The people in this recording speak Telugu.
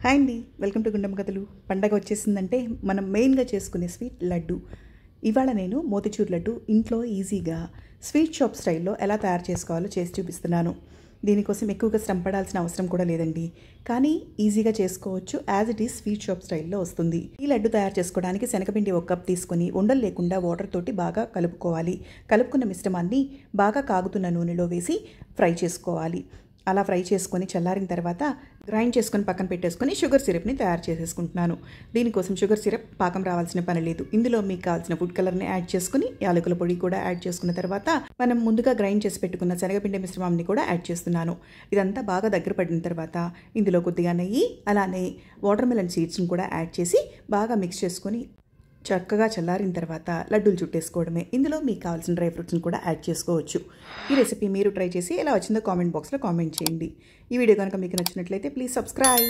హాయ్ అండి, వెల్కమ్ టు గుండమ్మ కథలు. పండగ వచ్చేసిందంటే మనం మెయిన్గా చేసుకునే స్వీట్ లడ్డు. ఇవాళ నేను మోతిచూర్ లడ్డు ఇంట్లో ఈజీగా స్వీట్ షాప్ స్టైల్లో ఎలా తయారు చేసుకోవాలో చేసి చూపిస్తున్నాను. దీనికోసం ఎక్కువగా శ్రమ పడాల్సిన అవసరం కూడా లేదండి, కానీ ఈజీగా చేసుకోవచ్చు. As it is sweet shop స్టైల్లో వస్తుంది. ఈ లడ్డు తయారు చేసుకోవడానికి శనగపిండి 1 కప్ తీసుకొని ఉండలు లేకుండా వాటర్ తోటి బాగా కలుపుకోవాలి. కలుపుకున్న మిశ్రమాన్ని బాగా కాగుతున్న నూనెలో వేసి ఫ్రై చేసుకోవాలి. అలా ఫ్రై చేసుకొని చల్లారిన తర్వాత గ్రైండ్ చేసుకొని పక్కన పెట్టేసుకొని షుగర్ సిరప్ని తయారు చేసేసుకుంటున్నాను. దీనికోసం షుగర్ సిరప్ పాకం రావాల్సిన పని లేదు. ఇందులో మీకు కావాల్సిన ఫుడ్ కలర్ని యాడ్ చేసుకుని యాలకుల పొడి కూడా యాడ్ చేసుకున్న తర్వాత మనం ముందుగా గ్రైండ్ చేసి పెట్టుకున్న శనగపిండి మిశ్రమాన్ని కూడా యాడ్ చేస్తున్నాను. ఇదంతా బాగా దగ్గర పడిన తర్వాత ఇందులో కొద్దిగా నెయ్యి, అలానే వాటర్ మెలన్ సీడ్స్ని కూడా యాడ్ చేసి బాగా మిక్స్ చేసుకొని చక్కగా చల్లారిన తర్వాత లడ్డూలు చుట్టేసుకోవడమే. ఇందులో మీకు కావాల్సిన డ్రై ఫ్రూట్స్ని కూడా యాడ్ చేసుకోవచ్చు. ఈ రెసిపీ మీరు ట్రై చేసి ఎలా వచ్చిందో కామెంట్ బాక్స్లో కామెంట్ చేయండి. ఈ వీడియో కనుక మీకు నచ్చినట్లయితే ప్లీజ్ సబ్స్క్రైబ్.